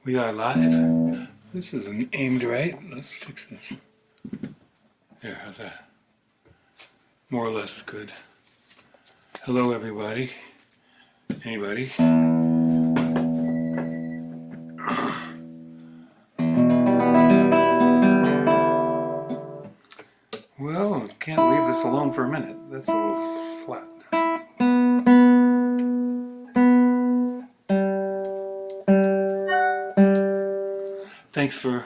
We are live. This isn't aimed right. Let's fix this. There, how's that? More or less good. Hello, everybody. Anybody? Well, can't leave this alone for a minute. That's a little flat. Thanks for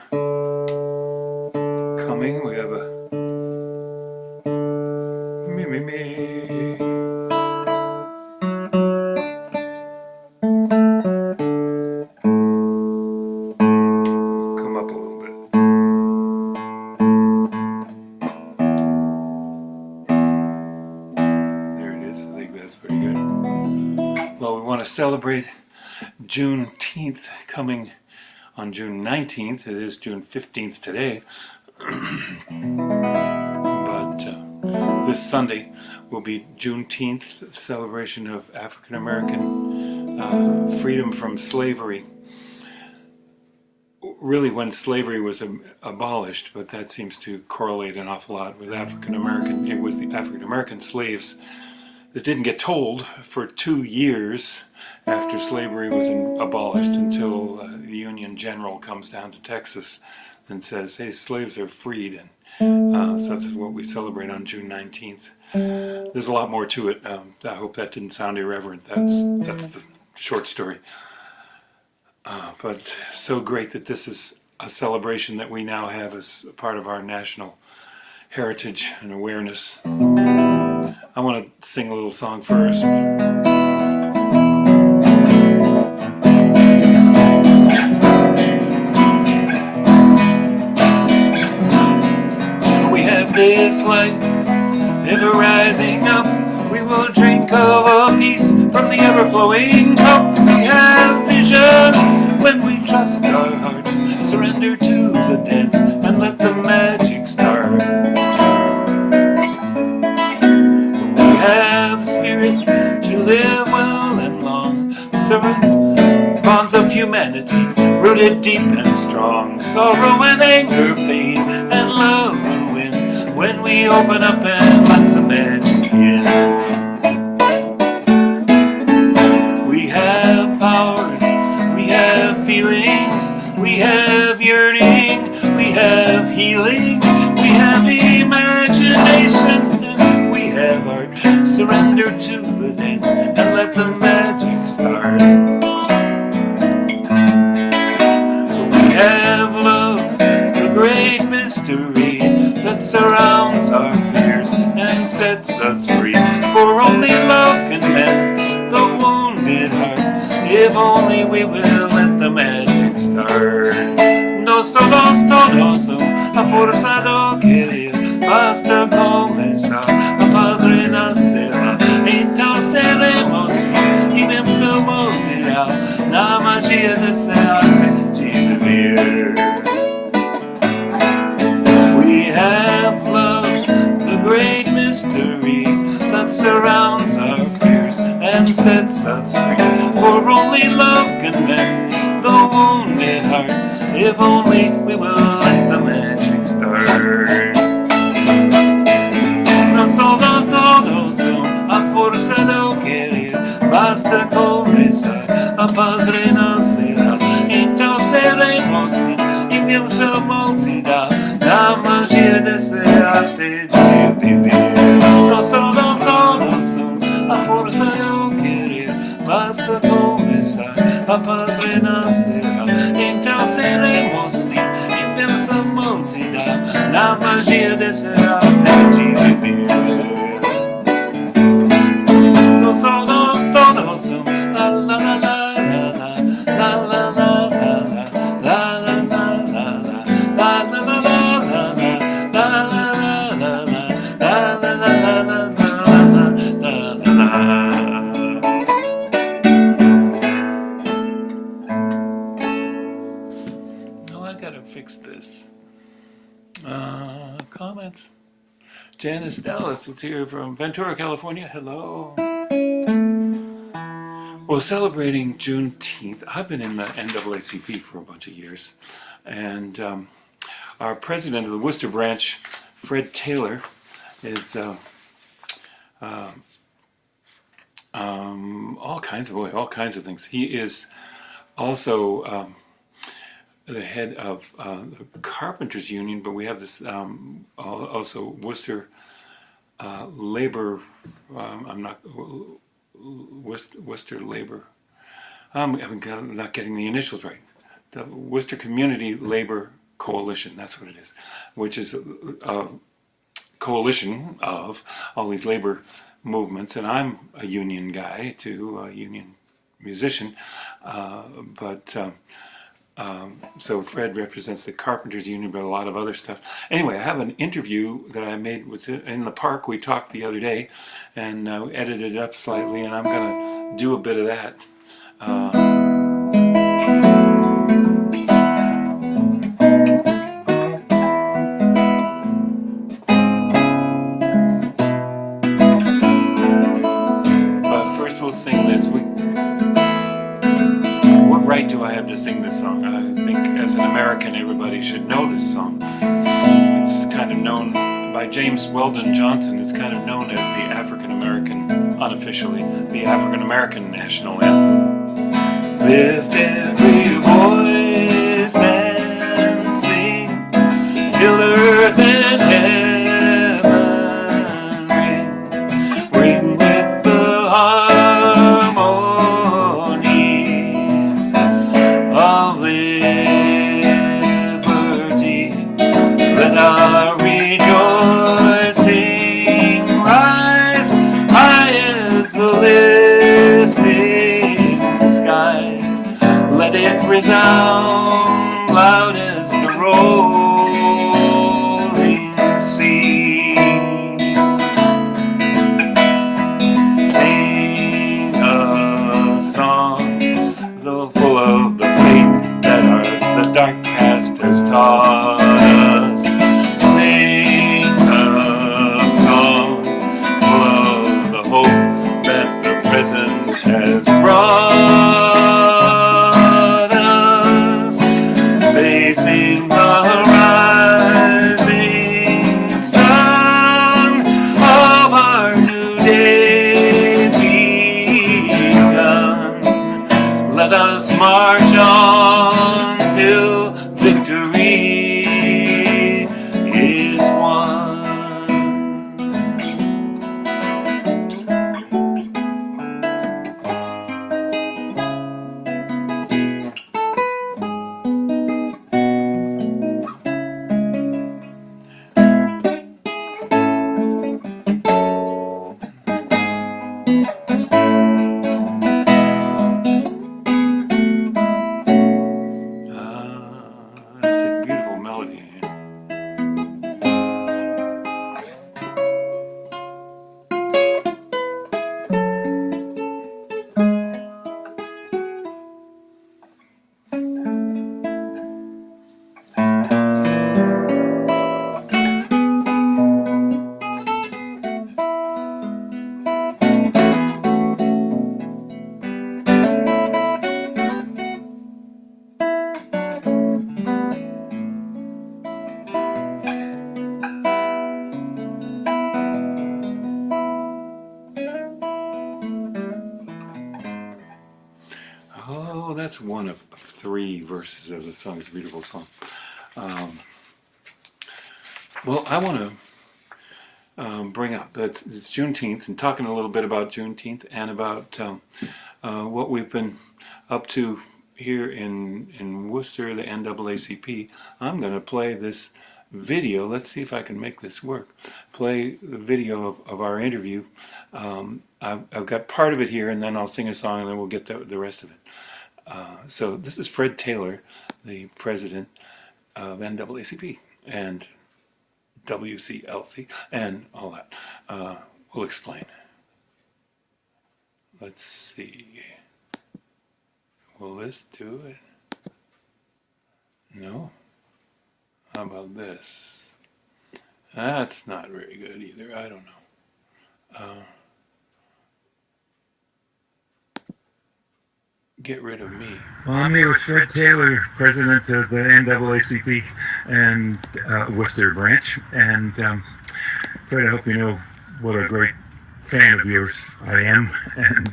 coming. We have a me. Come up a little bit. There it is. I think that's pretty good. Well, we want to celebrate Juneteenth coming on June 19th. It is June 15th today. But this Sunday will be Juneteenth, celebration of African American freedom from slavery. Really when slavery was abolished, but that seems to correlate an awful lot with African American. It was the African American slaves that didn't get told for 2 years after slavery was abolished until the Union General comes down to Texas and says, hey, slaves are freed. And so that's what we celebrate on June 19th. There's a lot more to it. I hope that didn't sound irreverent. That's the short story. But so great that this is a celebration that we now have as a part of our national heritage and awareness. I want to sing a little song first. We have this life, ever rising up. We will drink of a peace from the ever-flowing cup. We have vision when we trust our hearts, surrender to the dance and let the magic start. We have spirit to live well and long, servant bonds of humanity, rooted deep and strong. Sorrow and anger fade and love will win when we open up and let the magic in. We have powers, we have feelings, we have yearning, we have healing, we have imagination, and we have art. Surrender to the dance and let the magic start. We have love, the great mystery that surrounds our fears and sets us free. For only love can mend the wounded heart, if only we will let the magic start. No solo stonoso, a forza do querer, basta comenzar, a paz renascerá. Então seremos imensa na magia desse arte de viver. We have love, the great mystery that surrounds our fears and sets us free. For only love can mend the wounded heart, if only we will let the magic start. Não somos todos a força do querer, basta começar, a paz renascerá. Então seremos imensa multidão na magia desse arte de viver. Nós somos todos a força do querer, basta começar, a paz renascerá. Então seremos imensa multidão na magia desse arte de viver. Nós somos todos la la la la la la la la la fix this. Comments. Janice Dallas is here from Ventura, California. Hello. Well, celebrating Juneteenth, I've been in the NAACP for a bunch of years, and our president of the Worcester branch, Fred Taylor, is all kinds of things. He is also the head of the Carpenters Union, but we have this also Worcester Labor. Worcester Labor. I'm not getting the initials right. The Worcester Community Labor Coalition. That's what it is, which is a coalition of all these labor movements. And I'm a union guy too, a union musician, so Fred represents the Carpenters Union, but a lot of other stuff. Anyway, I have an interview that I made with in the park. We talked the other day, and edited it up slightly, and I'm going to do a bit of that. But first we'll sing this. What right do I have to sing this song? I think as an American everybody should know this song. It's kind of known by James Weldon Johnson. It's kind of known as the African American, unofficially, the African American national anthem. Lift every voice and sing till earth and heaven ring with the harmonies of liberty. Let our rejoicing rise high as the listening skies. Let it resound loud as the rolling sea. Sing a song full of the faith that the dark past has taught us. Sing a song full of the hope that the present has brought us. Facing the rising sun of our new day begun. Let us march on till victory is won. It's a beautiful melody. Oh, that's one of 3 verses of the song. It's a beautiful song. Well, I want to bring up that it's Juneteenth, and talking a little bit about Juneteenth and about what we've been up to here in Worcester, the NAACP. I'm going to play this video. Let's see if I can make this work. Play the video of our interview. I've got part of it here, and then I'll sing a song, and then we'll get the rest of it. So this is Fred Taylor, the president of NAACP and WCLC and all that. We'll explain. Let's see. Will this do it? No? How about this? That's not very good either. I don't know. get rid of me. Well, I'm here with Fred Taylor, president of the NAACP and Worcester branch. And Fred, I hope you know what a great fan of yours I am. And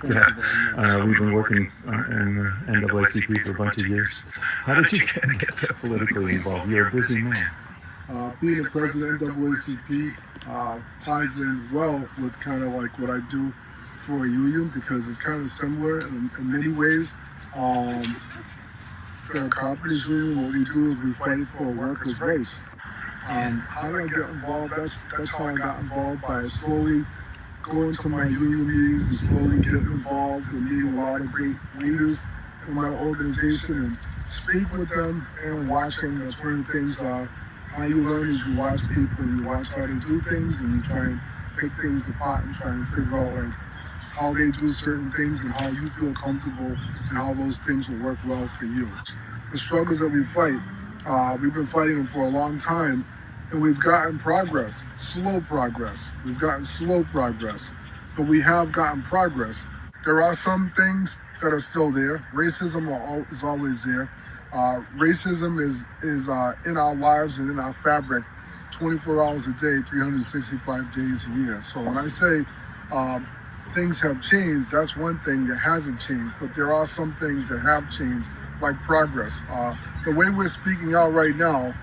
we've been working in the NAACP for a bunch of years. How did you get so politically involved? You're a busy man. Being the president of NAACP ties in well with kind of like what I do for a union, because it's kind of similar in many ways. For a company's union, what we do is we fight for workers' rights. How did I get involved? That's how I got involved, by slowly going to my union meetings and slowly getting involved and meeting a lot of great leaders in my organization and speak with them and watching. That's one of the things how you learn is you watch people and you watch how they do things, and you try and pick things apart and try and figure out like how they do certain things and how you feel comfortable and how those things will work well for you. The struggles that we fight, we've been fighting them for a long time, and we've gotten progress, slow progress. We've gotten slow progress, but we have gotten progress. There are some things that are still there. Racism is always there. Racism is in our lives and in our fabric 24 hours a day, 365 days a year. So when I say things have changed, that's one thing that hasn't changed, but there are some things that have changed, like progress. The way we're speaking out right now,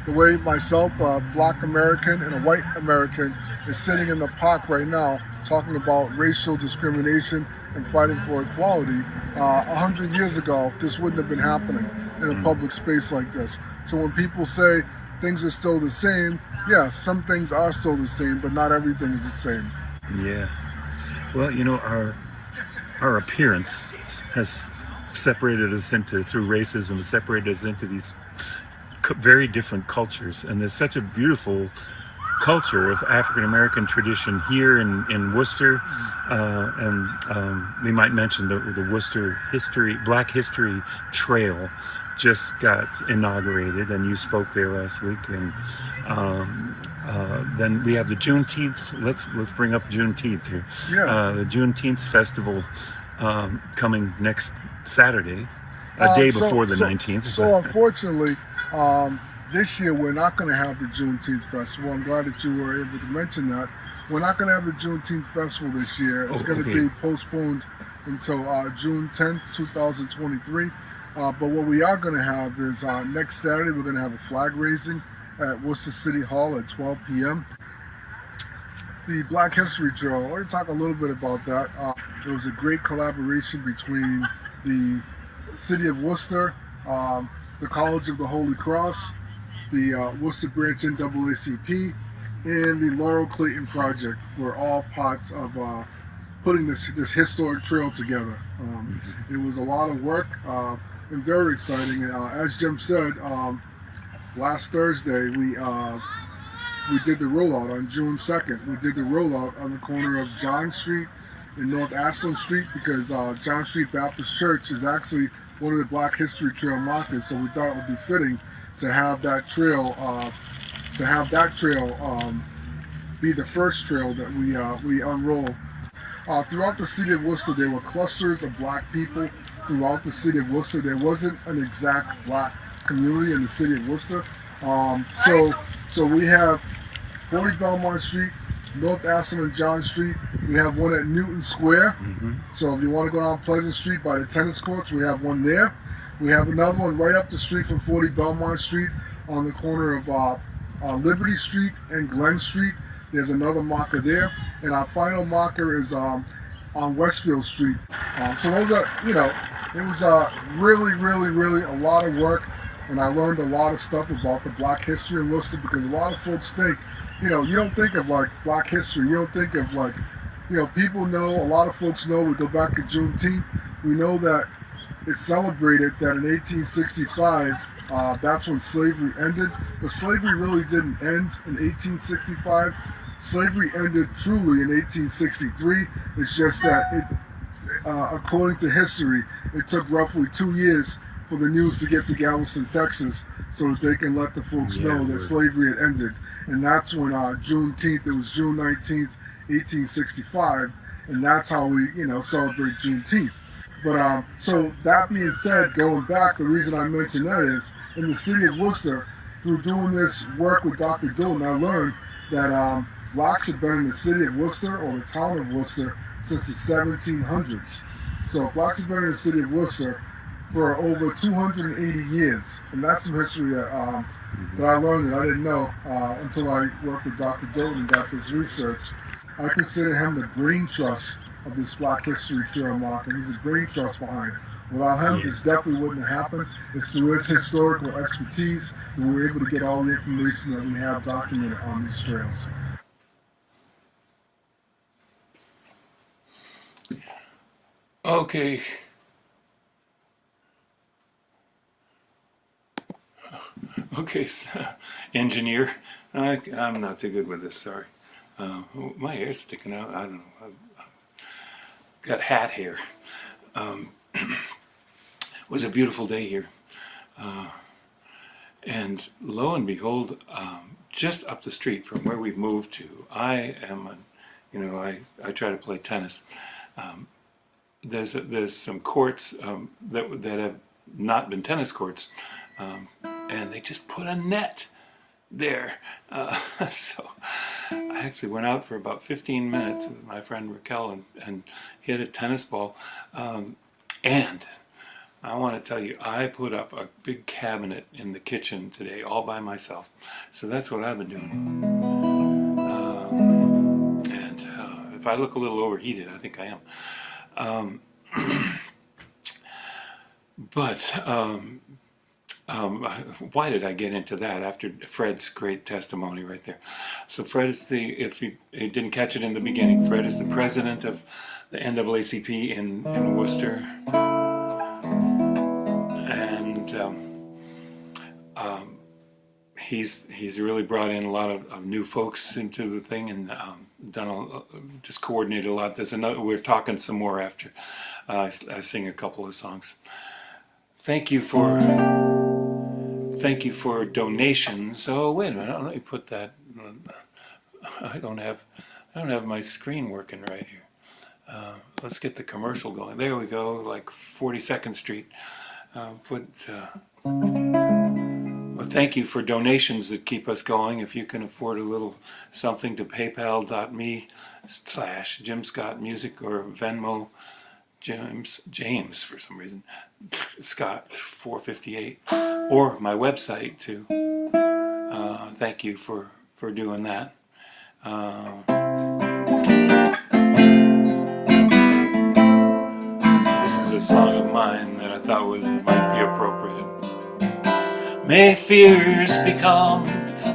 the way myself, a Black American and a white American, is sitting in the park right now talking about racial discrimination and fighting for equality, 100 years ago, this wouldn't have been happening in a public space like this. So when people say things are still the same, yeah, some things are still the same, but not everything is the same. Yeah. Well, you know, our appearance has separated us through racism, has separated us into these very different cultures. And there's such a beautiful culture of African American tradition here in Worcester, and we might mention the Worcester Black History Trail just got inaugurated, and you spoke there last week. And then we have the Juneteenth. Let's bring up Juneteenth here. Yeah. The Juneteenth festival coming next Saturday, a day before the 19th. So unfortunately, this year we're not going to have the Juneteenth Festival. I'm glad that you were able to mention that. We're not going to have the Juneteenth Festival this year. It's going to be postponed until June 10th, 2023. But what we are going to have is next Saturday we're going to have a flag raising at Worcester City Hall at 12 p.m. The Black History Trail, I want to talk a little bit about that. It was a great collaboration between the City of Worcester, the College of the Holy Cross, the Worcester Branch NAACP, and the Laurel Clayton Project were all parts of putting this historic trail together. It was a lot of work and very exciting. As Jim said, last Thursday we did the rollout on June 2nd. We did the rollout on the corner of John Street and North Ashland Street, because John Street Baptist Church is actually one of the Black History Trail markers. So we thought it would be fitting to have that trail be the first trail that we unroll. Throughout the city of Worcester, there were clusters of Black people throughout the city of Worcester. There wasn't an exact Black community in the city of Worcester. So we have 40 Belmont Street, North Ashland and John Street. We have one at Newton Square. So if you want to go down Pleasant Street by the tennis courts, we have one there. We have another one right up the street from 40 Belmont Street on the corner of Liberty Street and Glen Street. There's another marker there. And our final marker is on Westfield Street. So those are, it was really, really, really a lot of work. And I learned a lot of stuff about the Black history in Worcester, because a lot of folks think, you don't think of like Black history. You don't think of like, people know, a lot of folks know, we go back to Juneteenth. We know that it's celebrated that in 1865, that's when slavery ended. But slavery really didn't end in 1865. Slavery ended truly in 1863. It's just that according to history, it took roughly 2 years for the news to get to Galveston, Texas, so that they can let the folks know that slavery had ended. And that's when Juneteenth, it was June 19th, 1865, and that's how we, celebrate Juneteenth. But so that being said, going back, the reason I mention that is in the city of Worcester, through doing this work with Dr. Dalton, I learned that blacks have been in the city of Worcester or the town of Worcester since the 1700s. So blacks have been in the city of Worcester for over 280 years, and that's some history that I learned that I didn't know until I worked with Dr. Dalton and got this research. I consider him the brain trust of this Black History Trail market. He's the brain trust behind it. Without him, this definitely wouldn't have happened. It's through his historical expertise that we're able to get all the information that we have documented on these trails. Okay. Okay, so, engineer. I'm not too good with this, sorry. My hair's sticking out. I don't know. I've got hat hair. It was a beautiful day here. And lo and behold, just up the street from where we've moved to, I try to play tennis. There's some courts that have not been tennis courts, and they just put a net there. So I actually went out for about 15 minutes with my friend Raquel and hit a tennis ball. And I want to tell you, I put up a big cabinet in the kitchen today all by myself. So that's what I've been doing. And if I look a little overheated, I think I am. Why did I get into that after Fred's great testimony right there? So Fred is if you didn't catch it in the beginning, Fred is the president of the NAACP in Worcester. And he's really brought in a lot of new folks into the thing and just coordinated a lot. We're talking some more after I sing a couple of songs. Thank you for donations. Oh, wait a minute, let me put that. I don't have my screen working right here. Let's get the commercial going. There we go, like 42nd Street. Well, thank you for donations that keep us going. If you can afford a little something to paypal.me/Jim Scott Music or Venmo James for some reason, Scott 458, or my website too. Thank you for doing that. This is a song of mine that I thought might be appropriate. May fears be calmed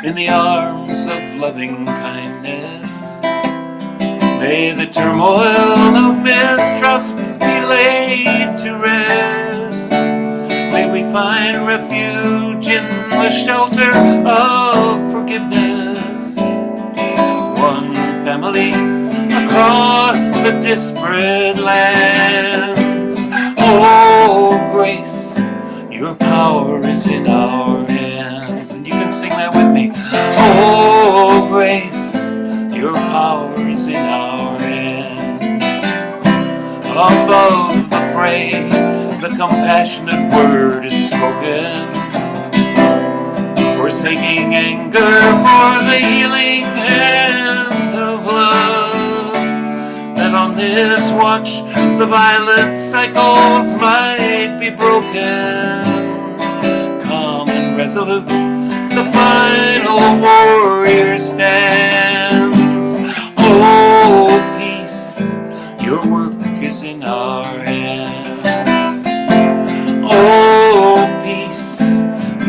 in the arms of loving kindness. May the turmoil of mistrust be laid to rest. May we find refuge in the shelter of forgiveness. One family across the disparate lands. Oh, grace, your power is in our hands. And you can sing that with me. Oh, grace, your power is in our hands. Above the fray, the compassionate word is spoken, forsaking anger for the healing hand of love. That on this watch, the violent cycles might be broken. Calm and resolute, the final warrior stands. Oh, peace, your work is in our hands. Oh, peace,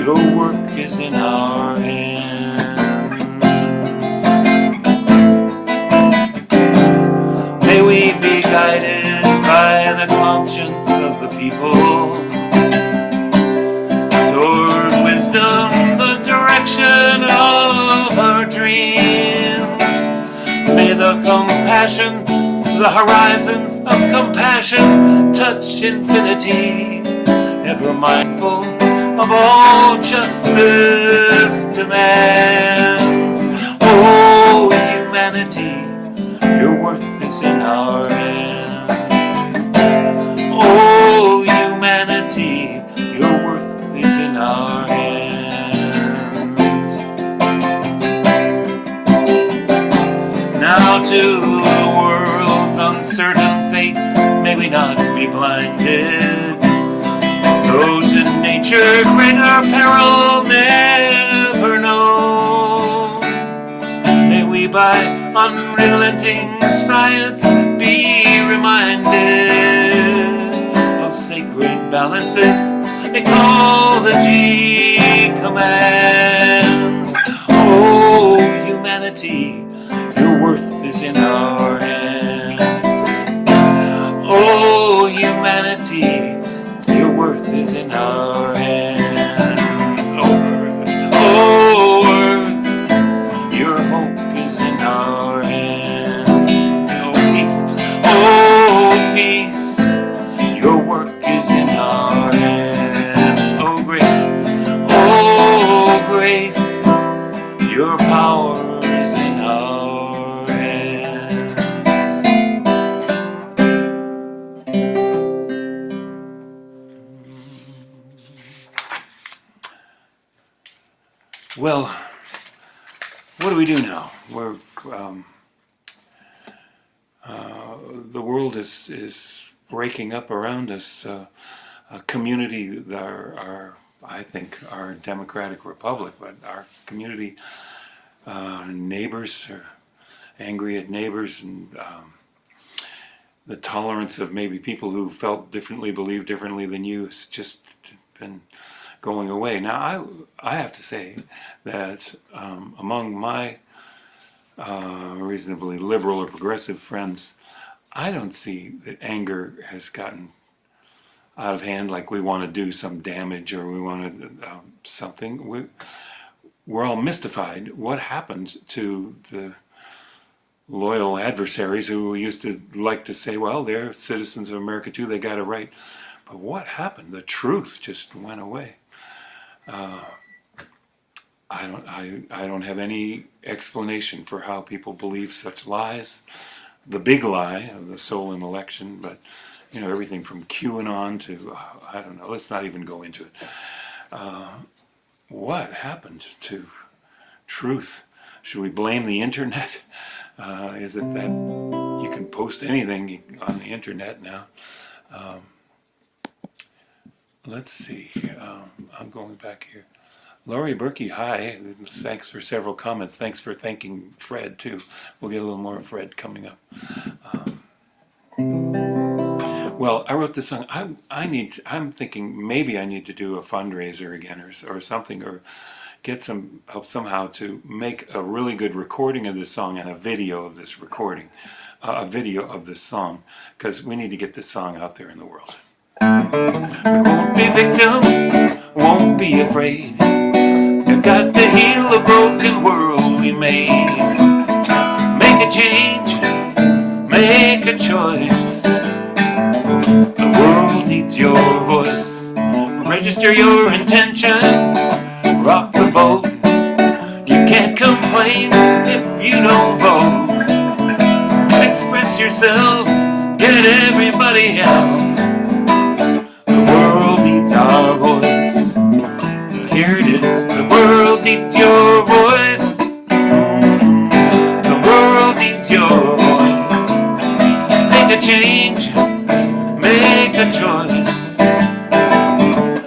your work is in our hands. May we be guided by the conscience of the people toward wisdom, the direction of our dreams. May the compassion, the horizons of compassion touch infinity, ever mindful of all justice demands. Oh, humanity, your worth is in our hands. Oh, our peril never known. May we by unrelenting science be reminded of sacred balances ecology commands. Oh, humanity, your worth is in our hands. Oh, humanity, your worth is in our hands. Oh, earth, your hope is in our hands. Oh, peace, your work is in our hands. Oh, grace, your power is in our hands. Well, what do we do now? We're the world is breaking up around us. A community, I think, our democratic republic, but our community, neighbors are angry at neighbors, and the tolerance of maybe people who felt differently, believed differently than you, has just been going away. Now, I have to say that among my reasonably liberal or progressive friends, I don't see that anger has gotten out of hand, like we want to do some damage or we want to something. We're all mystified. What happened to the loyal adversaries who used to like to say, well, they're citizens of America too, they got it right. But what happened? The truth just went away. I don't have any explanation for how people believe such lies. The big lie of the stolen election, but you know, everything from QAnon to I don't know. Let's not even go into it. What happened to truth? Should we blame the internet? Is it that you can post anything on the internet now? Let's see. I'm going back here. Laurie Berkey, hi. Thanks for several comments. Thanks for thanking Fred, too. We'll get a little more of Fred coming up. Well, I wrote this song. I'm thinking maybe I need to do a fundraiser again or something, or get some help somehow to make a really good recording of this song and a video of this recording, a video of this song, because we need to get this song out there in the world. We won't be victims, won't be afraid. We've got to heal the broken world we made. Make a change, make a choice. The world needs your voice. Register your intention, rock the boat. You can't complain if you don't vote. Express yourself, get everybody else. The world needs our voice. Here it is. The world needs your voice. The world needs your voice. Make a change, make a choice.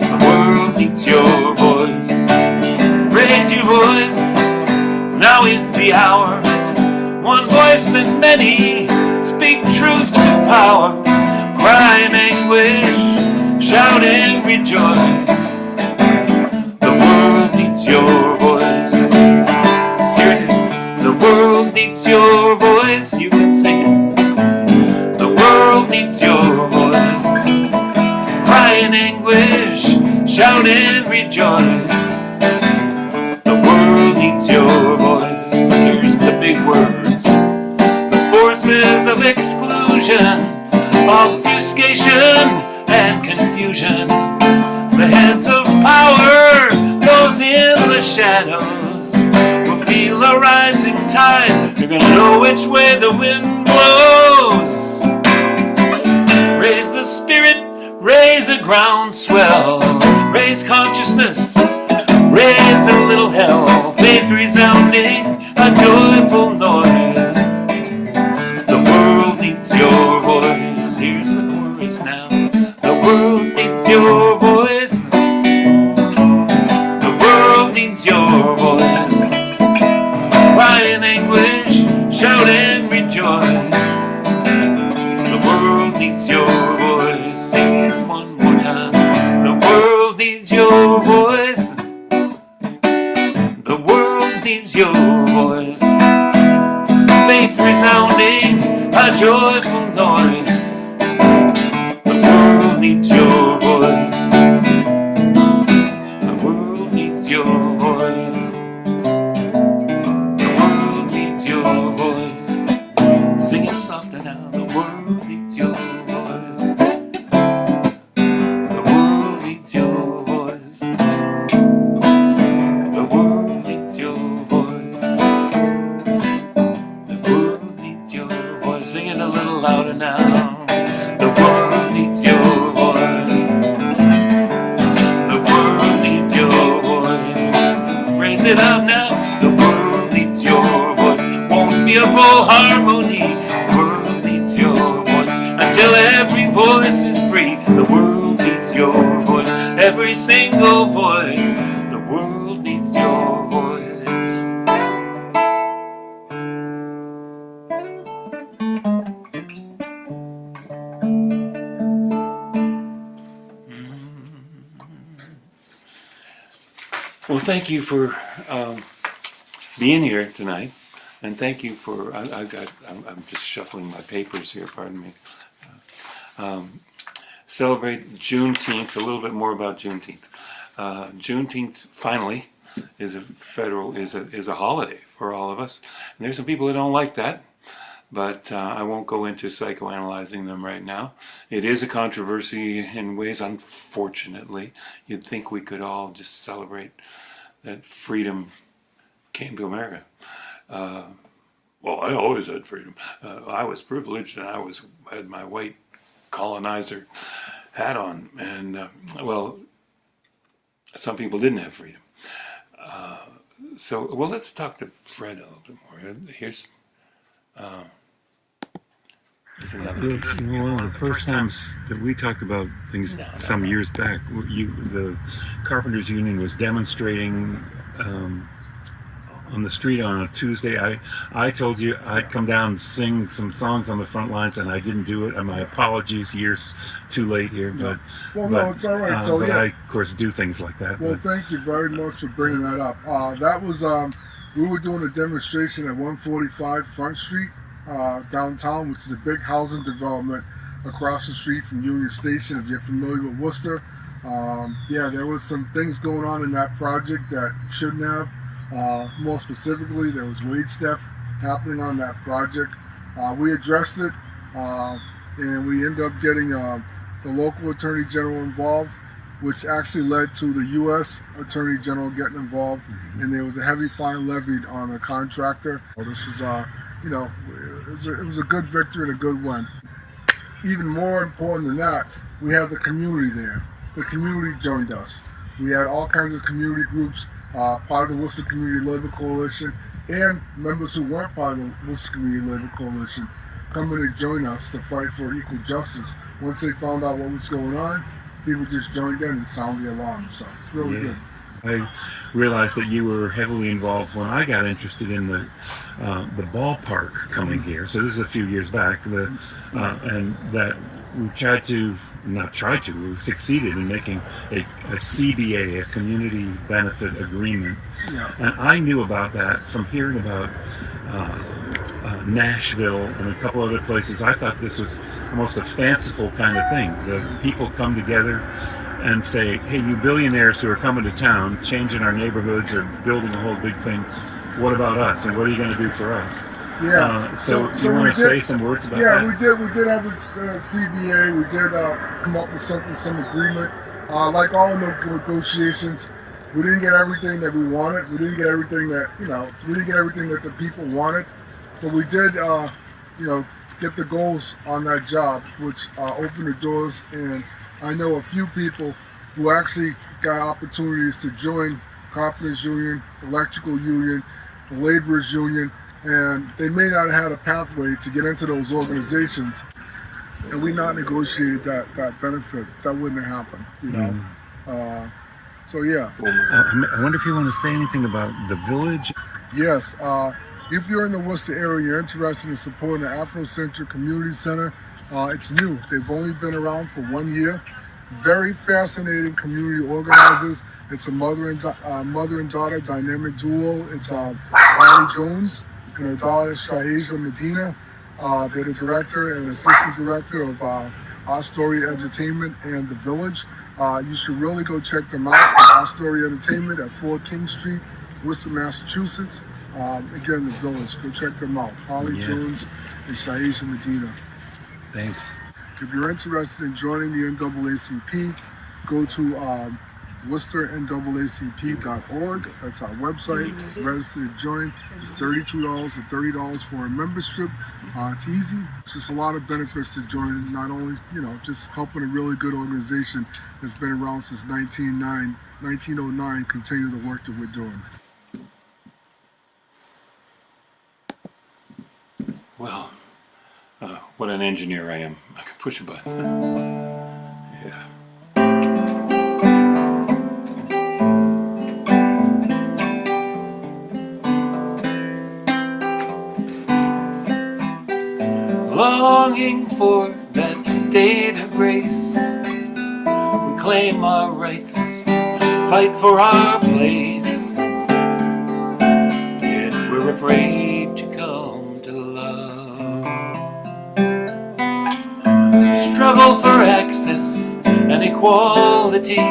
The world needs your voice. Raise your voice. Now is the hour. One voice than many. Speak truth to power. Cry in anguish. Shout and rejoice. The world needs your voice. Here it is. The world needs your voice. You can sing it. The world needs your voice. Cry in anguish. Shout and rejoice. The world needs your voice. Here's the big words. The forces of exclusion, obfuscation, and confusion. The heads of power, those in the shadows, will feel a rising tide. You're gonna know which way the wind blows. Raise the spirit, raise a groundswell, raise consciousness, raise a little hell. Faith resounding, a joyful noise. The world needs your voice. Here's the chorus now. The world needs your voice. one more time. The world needs your voice. The world needs your voice. Faith resounding, a joyful noise. The world needs your voice. The world needs your voice. The world needs your voice. Sing it softer now. The world needs your voice. The world needs your voice. The world needs your voice. The world needs your voice. Sing it a little louder now. The world needs your voice. The world needs your voice. Raise it up now. The world needs your voice. Won't be a full harmony. The world needs your voice. Until every voice is free. The world needs your voice. Every single voice. The world needs your voice. Well, thank you for being here tonight, and thank you for. I'm just shuffling my papers here. Pardon me. Celebrate Juneteenth. A little bit more about Juneteenth. Juneteenth finally is a holiday for all of us, and there's some people that don't like that. But I won't go into psychoanalyzing them right now. It is a controversy in ways, unfortunately. You'd think we could all just celebrate that freedom came to America. Well, I always had freedom. I was privileged, and I had my white colonizer hat on. And, well, some people didn't have freedom. Well, let's talk to Fred a little bit more. Here's another piece. One of the first times that we talked about things some years back, the Carpenters Union was demonstrating on the street on a Tuesday. I told you I'd come down and sing some songs on the front lines, and I didn't do it. And my apologies, years too late here. But no, it's all right. But I, of course, do things like that. Well, thank you very much for bringing that up. That was we were doing a demonstration at 145 Front Street. Downtown, which is a big housing development across the street from Union Station, if you're familiar with Worcester. There was some things going on in that project that shouldn't have. More specifically, there was wage theft happening on that project. We addressed it, and we ended up getting the local Attorney General involved, which actually led to the U.S. Attorney General getting involved, and there was a heavy fine levied on a contractor. This was it was a good victory and a good win. Even more important than that, we had the community there. The community joined us. We had all kinds of community groups, part of the Worcester Community Labor Coalition, and members who weren't part of the Worcester Community Labor Coalition coming to join us to fight for equal justice. Once they found out what was going on, people just joined in and sounded the alarm. So it's really good. I realized that you were heavily involved when I got interested in the ballpark coming here. So this is a few years back, and that we succeeded in making a CBA, a community benefit agreement. Yeah. And I knew about that from hearing about Nashville and a couple other places. I thought this was almost a fanciful kind of thing. The people come together and say, hey, you billionaires who are coming to town, changing our neighborhoods or building a whole big thing, what about us? And what are you going to do for us? Yeah. So you want to say some words about that? Yeah, we did have a CBA. We did come up with some agreement. Like all negotiations, we didn't get everything that we wanted. We didn't get everything that the people wanted. But we did, get the goals on that job, which opened the doors. And I know a few people who actually got opportunities to join Carpenters Union, Electrical Union, the Laborers Union, and they may not have had a pathway to get into those organizations. And we not negotiated that benefit. That wouldn't have happened, So yeah. I wonder if you want to say anything about the village. Yes. If you're in the Worcester area, you're interested in supporting the Afrocentric Community Center. It's new. They've only been around for 1 year. Very fascinating community organizers. It's a mother and daughter dynamic duo. It's Holly Jones and her daughter Shahisha Medina. They're the director and assistant director of Our Story Entertainment and The Village. You should really go check them out. Our Story Entertainment at 4 King Street, Worcester, Massachusetts. Again, The Village. Go check them out. Holly Jones and Shahisha Medina. Thanks. If you're interested in joining the NAACP, go to WorcesterNAACP.org. That's our website. Register to join. It's $32 to $30 for a membership. It's easy. It's just a lot of benefits to join. Not only, just helping a really good organization that's been around since 1909 continue the work that we're doing. Well, what an engineer I am. I can push a button. Yeah. Longing for that state of grace, we claim our rights, fight for our place, yet we're afraid to come to love. Struggle for access and equality,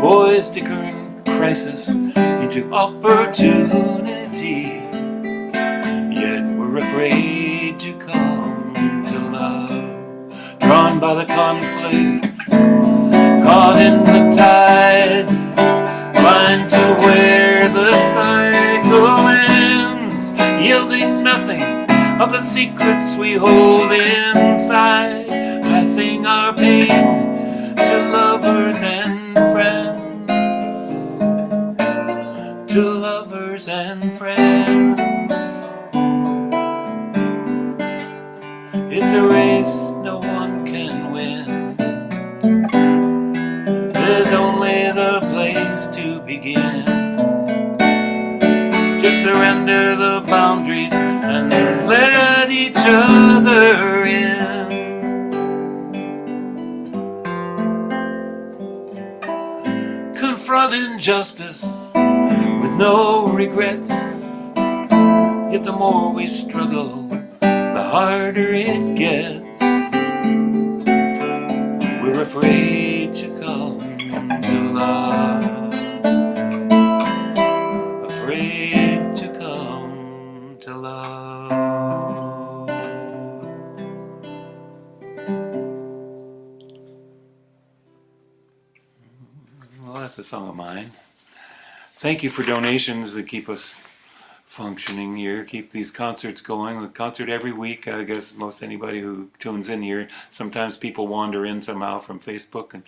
poised to turn crisis into opportunity, yet we're afraid to come to love. Drawn by the conflict, caught in the tide, blind to where the cycle ends, yielding nothing of the secrets we hold inside, passing our pain to lovers and friends, to lovers and friends. It's a race no one can win. There's only the place to begin. Just surrender the boundaries and let each other in. Confront injustice with no regrets. Yet the more we struggle, the harder it gets. We're afraid to come to love, afraid to come to love. Well, that's a song of mine. Thank you for donations that keep us functioning here, keep these concerts going. The concert every week, I guess most anybody who tunes in here, sometimes people wander in somehow from Facebook, and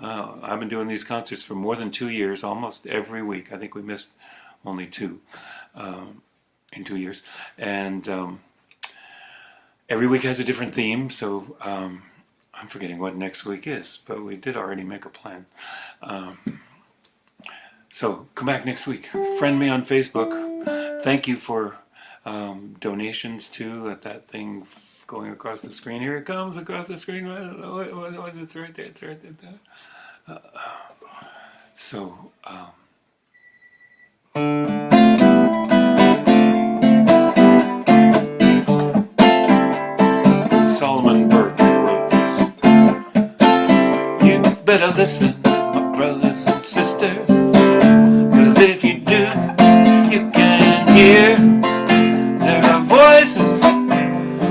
I've been doing these concerts for more than 2 years, almost every week. I think we missed only 2 in 2 years, and every week has a different theme, so I'm forgetting what next week is, but we did already make a plan. So come back next week. Friend me on Facebook. Thank you for donations too. At that thing going across the screen. Here it comes across the screen. It's right there. It's right there. So. Solomon Burke wrote this. You better listen, my brothers and sisters. If you do, you can hear there are voices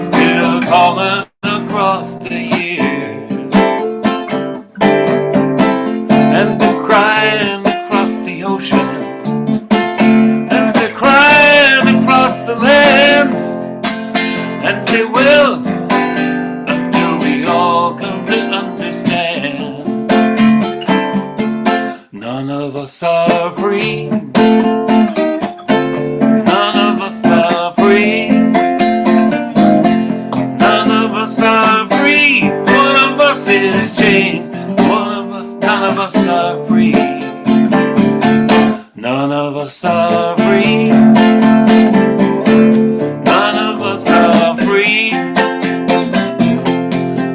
still calling across the years, and they're crying across the ocean, and they're crying across the land, and they will until we all come to understand. None of us are free. None of us are free. None of us are free. One of us is chained. None of us are free. None of us are free. None of us are free.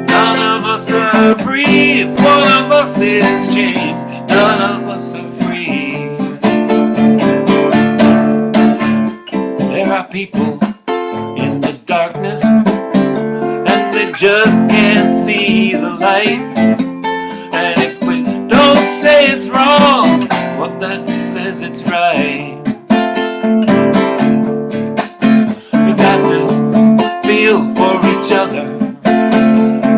None of us are free. is chained, none of us are free. There are people in the darkness, and they just can't see the light. And if we don't say it's wrong, well, that says it's right. We got to feel for each other,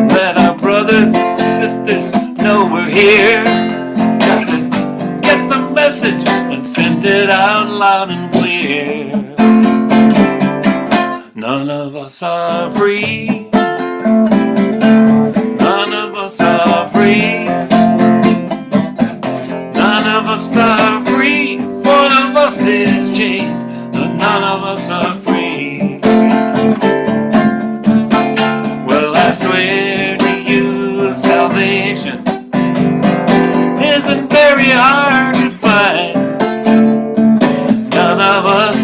let our brothers and sisters know we're here. Got to get the message and send it out loud and clear. None of us are free. None of us are free. None of us are free. One of us is chained, but none of us are free. Well, I swear to you, salvation isn't very hard to find. None of us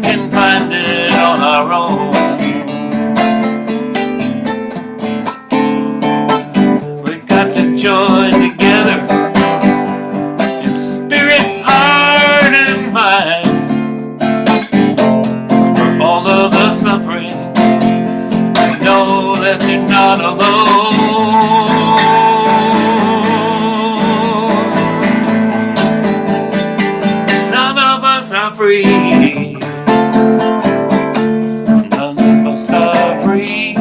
can find it on our own. We've got to join together in spirit, heart, and mind. For all of the suffering, know that you're not alone. None of us are free. None of us are free.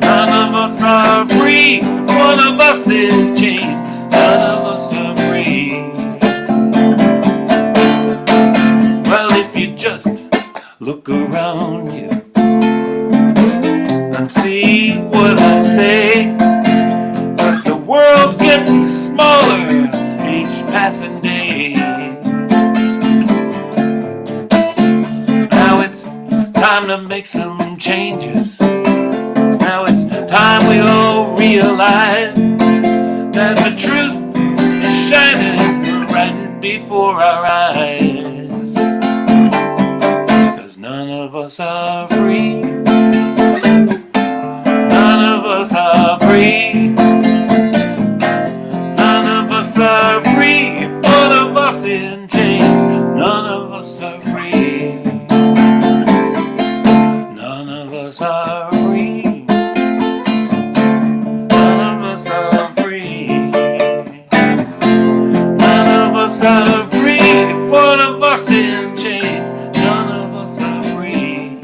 None of us are free. One of us is chained. None of us are free. Well, if you just look around you and see what I say, but the world's getting smaller each passing day. Now it's time to make some changes. Now it's time we all realize that the truth is shining right before our eyes. 'Cause none of us are free. None of us are free. None of us are free. One of us in chains. None of us are free. None of us are free. None of us are free. None of us are free. One of us in chains. None of us are free.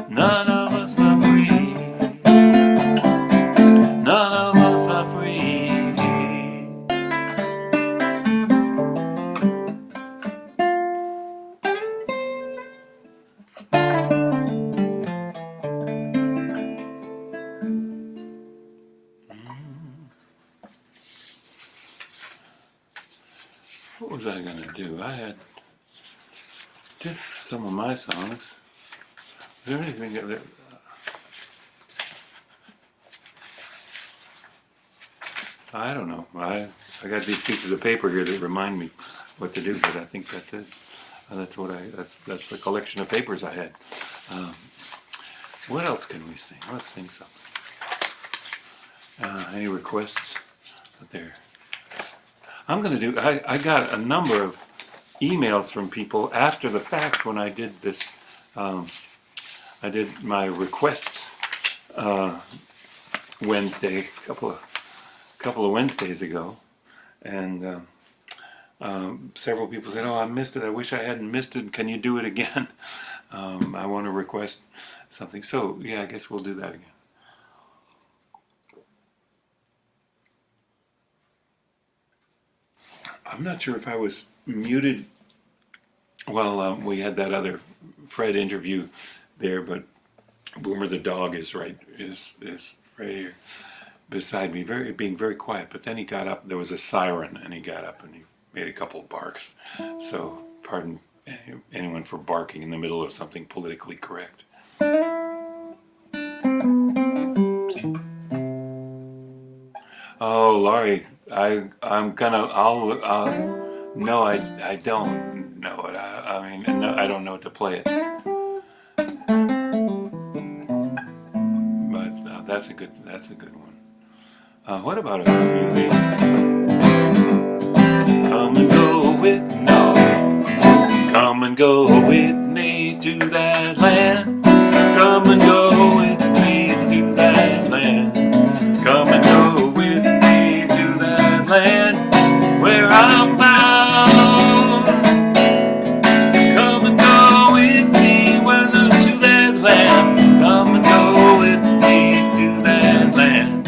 None of us are free. None of us are free. What was I gonna do? I had did some of my songs. Is there anything that I don't know. I got these pieces of paper here that remind me what to do, but I think that's it. That's the collection of papers I had. What else can we sing? Let's sing something. Any requests out there? I'm gonna do. I got a number of emails from people after the fact when I did this. I did my requests Wednesday, a couple of Wednesdays ago, and several people said, "Oh, I missed it. I wish I hadn't missed it. Can you do it again?" I want to request something. So yeah, I guess we'll do that again. I'm not sure if I was muted while we had that other Fred interview there, but Boomer the dog is right here beside me, being very quiet. But then he got up. There was a siren, and he got up and he made a couple of barks. So pardon anyone for barking in the middle of something politically correct. Oh, Laurie, no, I don't know it. I mean, no, I don't know to play it. But that's a good one. What about a few of these? Come and go with no. Come and go with me to that land. Come and go with me to that land. Come and go with me to that land where I'm bound. Come and go with me to that land. Come and go with me to that land.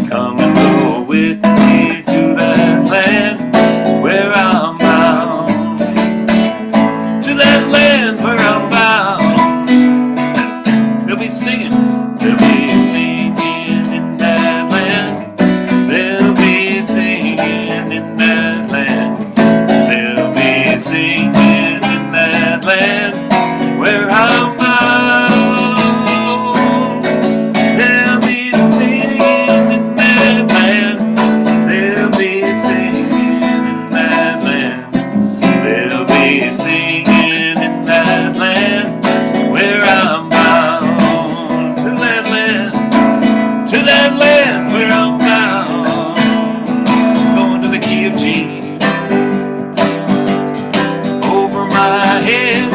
Come and go with me to that land where I'm bound. To that land where I'm bound. They'll be singing in that land. They'll be singing in that land. They'll be singing in that land where I'm bound. They'll be singing in that land. They'll be singing in that land. They'll be singing in that land where I'm bound. To that land where I'm bound. Going to the key of G. Over my head,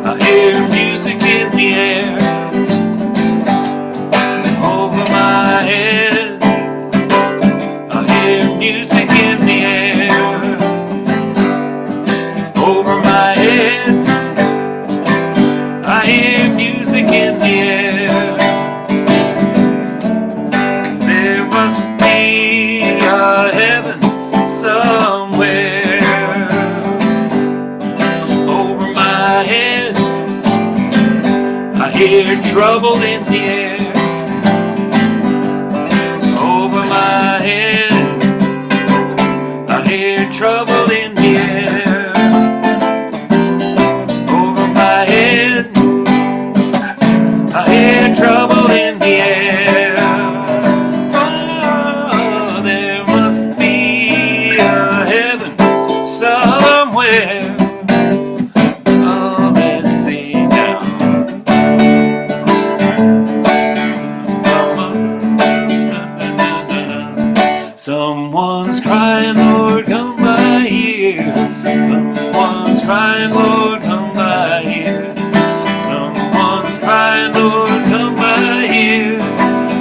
I hear music in the air. Over my head, I hear music in the air. Over my head, I hear music in the air. There must be a heaven somewhere. Over my head, I hear trouble in the air. Over my head, I hear trouble in the air. Over my head, I hear trouble in the air. Oh, there must be a heaven somewhere. Oh, let's see now. Someone's crying, Lord, come by here. Someone's crying, Lord, come by here. Someone's crying, Lord, come by here.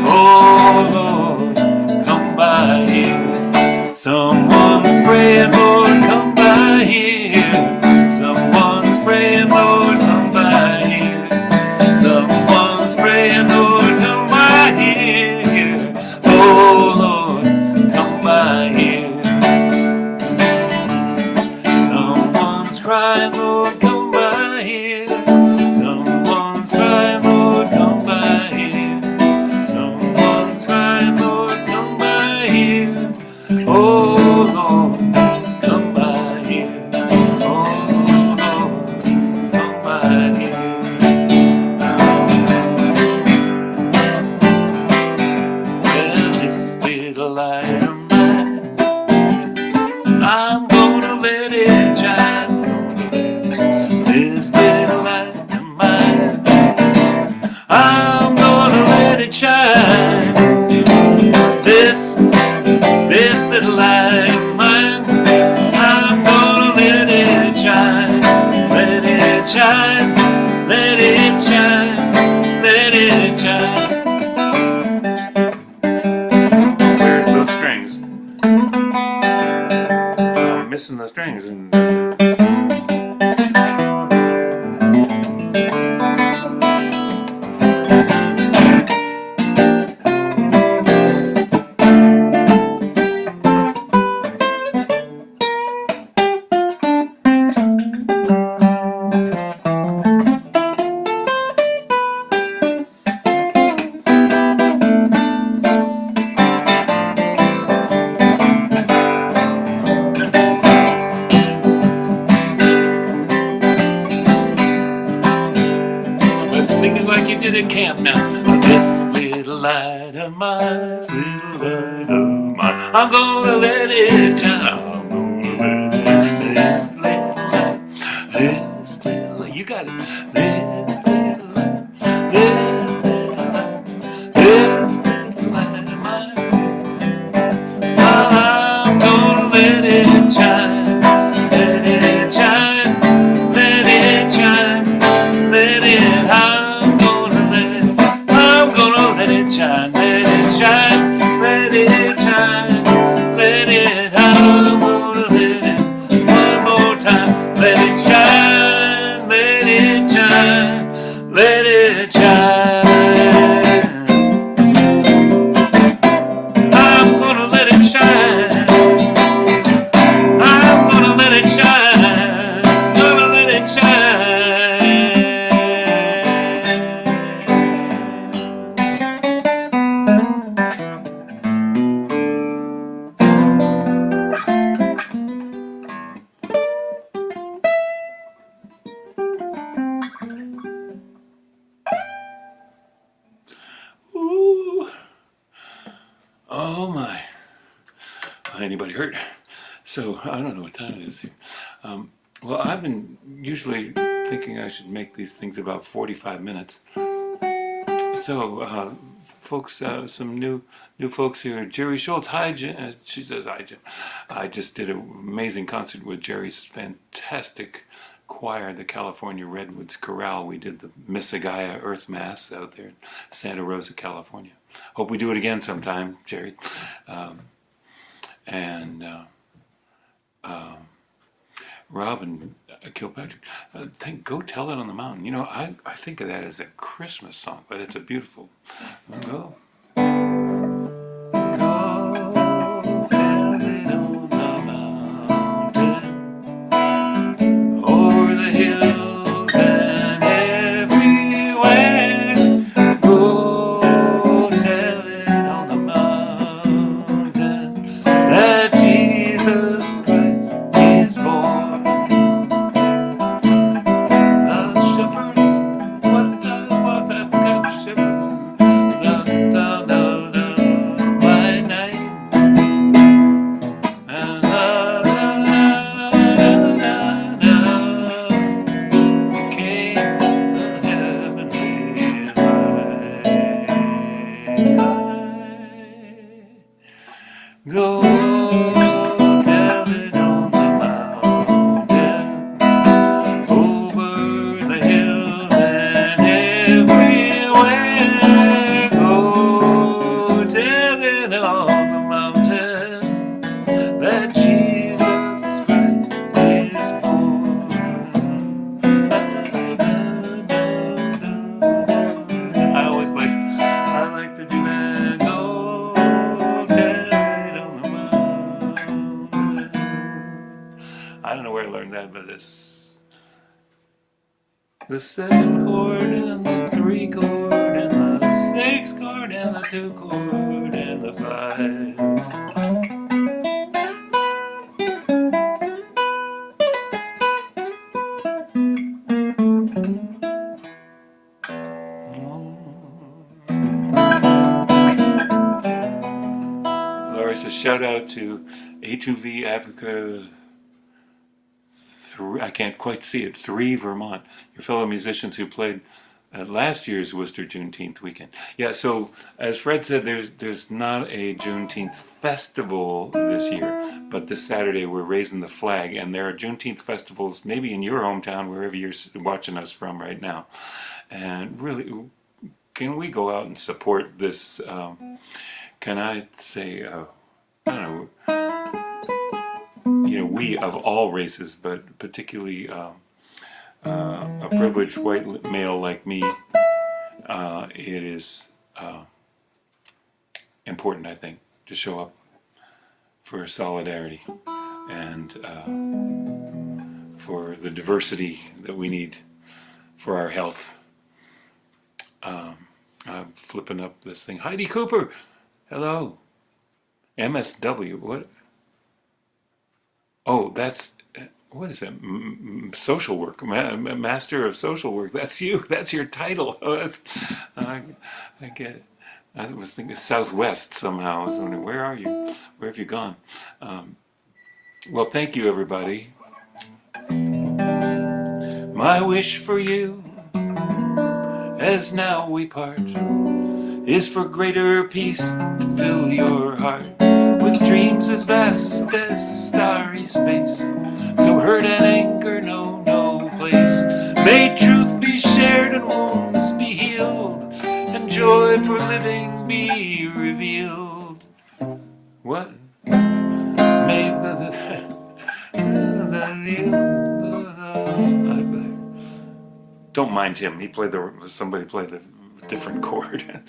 Oh, Lord, come by here. Someone's praying, Lord, come by here. Someone's praying, Lord, come by here. Someone's praying, Lord, come by here. Oh, Lord, come by here. Someone's crying, Lord, come by here. Someone's crying, Lord, come by here. Someone's crying, Lord, come by here. Oh, Lord, come by here. Oh, Lord, come by here. Well, this little light of mine, I'm gonna let it shine. This little light of mine, I'm gonna let it shine. This little light of mine, I'm gonna let it shine. Let it shine, let it shine, let it shine. Where's those strings? I'm missing the strings. Sing it like you did at camp now. This little light of mine, this little light of mine, I'm gonna let it shine. I'm gonna let it, this little light, this little light, you got it. This little light, this little light, this little light of mine. shine, let it shine, let it shine, let it I'm gonna let it one more time. Let it shine, let it shine, let it shine. I'm gonna let it shine. I'm gonna let it shine. Gonna let it shine. Ooh. Oh my. Anybody hurt? So I don't know what time it is here. Well, I've been usually thinking I should make these things about 45 minutes. So, folks, some new folks here. Jerry Schultz, hi, she says hi, Jim. I just did an amazing concert with Jerry's fantastic choir, the California Redwoods Chorale. We did the Missagaya Earth Mass out there in Santa Rosa, California. Hope we do it again sometime, Jerry. Rob and Kilpatrick, Go Tell It on the Mountain. You know, I think of that as a Christmas song, but it's a beautiful. Go. Go tell it on the mountain, over the hills and everywhere. Go tell it on the mountain that Jesus Christ is born. Go tell it on the mountain, over the hills and everywhere. Go tell it on the mountain that Jesus Christ is born. I like to do that. Go tell it on the mountain. I don't know where I learned that, but the 7 chord and the 3 chord and the 6 chord and the 2 chord and the 5. Laura says, shout out to A2V Africa 3, I can't quite see it, 3 Vermont, your fellow musicians who played at last year's Worcester Juneteenth weekend. Yeah, so as Fred said, there's not a Juneteenth festival this year, but this Saturday we're raising the flag, and there are Juneteenth festivals maybe in your hometown, wherever you're watching us from right now. And really, can we go out and support this, can I say, I don't know, you know, we of all races, but particularly a privileged white male like me, it is important, I think, to show up for solidarity and for the diversity that we need for our health. I'm flipping up this thing. Heidi Cooper, hello. MSW, what? Oh, that's, what is that? Social work, Master of Social Work. That's you. That's your title. Oh, that's, I get it. I was thinking Southwest somehow. I was wondering, where are you? Where have you gone? Well, thank you, everybody. My wish for you, as now we part, is for greater peace to fill your heart with dreams as vast as starry space. So hurt and anger know no place. May truth be shared and wounds be healed, and joy for living be revealed. What? May don't mind him. He played somebody played the different chord.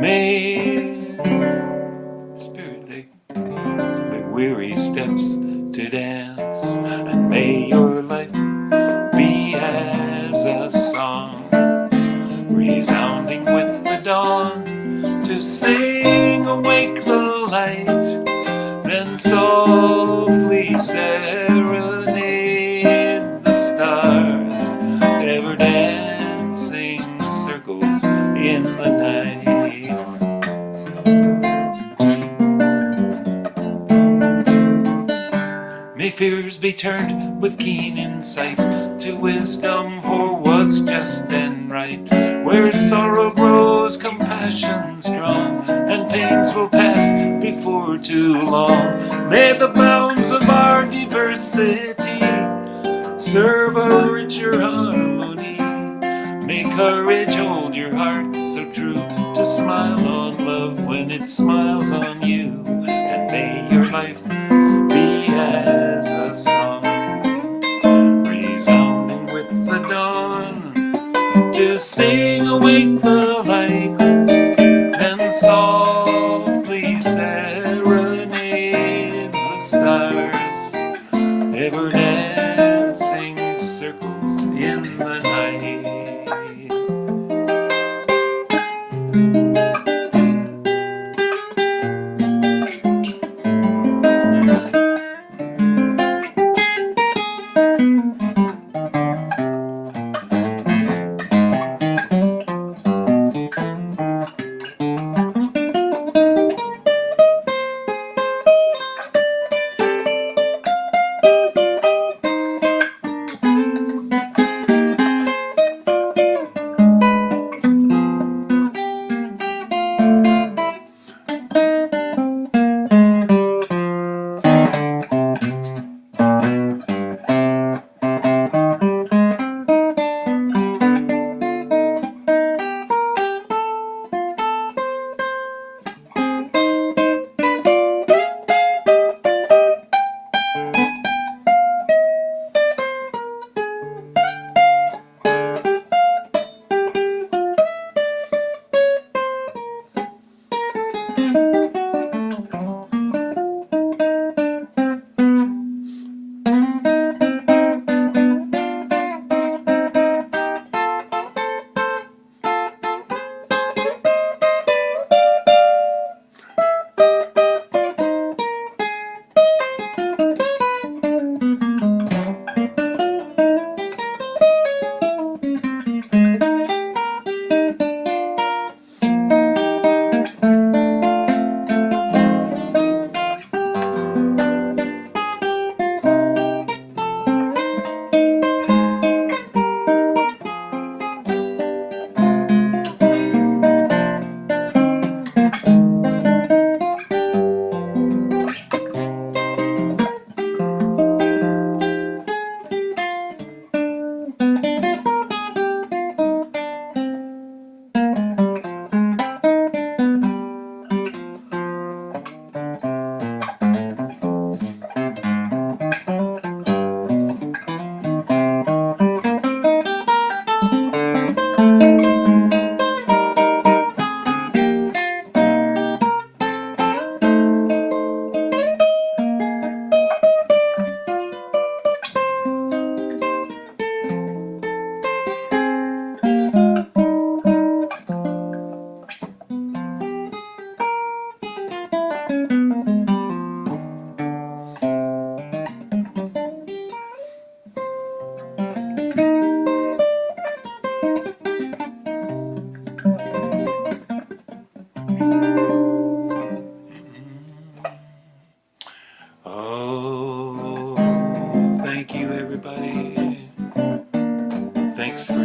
May Spirit take the weary steps to dance, and may your life be as a song, resounding with the dawn, to sing awake the light, then softly serenade the stars, ever dancing circles in the night. May fears be turned with keen insight to wisdom for what's just and right. Where sorrow grows, compassion strong, and pains will pass before too long. May the bounds of our diversity serve a richer harmony. May courage hold your heart so true to smile on love when it smiles on you. And may your life be as a song, resounding with the dawn, to sing awake the light, then softly serenade the stars, ever dancing circles in the night.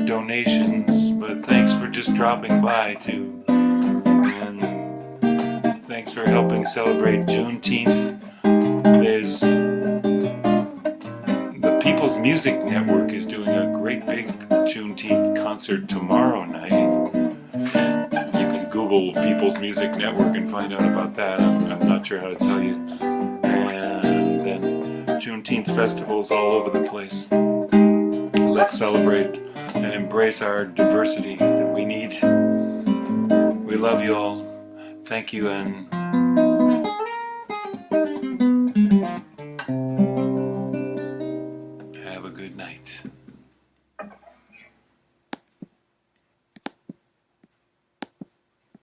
Donations, but thanks for just dropping by too, and thanks for helping celebrate Juneteenth. There's the People's Music Network is doing a great big Juneteenth concert concert tomorrow night. You can Google People's Music Network and find out about that. I'm not sure how to tell you. And then Juneteenth festivals all over the place. Let's celebrate and embrace our diversity that we need. We love you all. Thank you, and have a good night.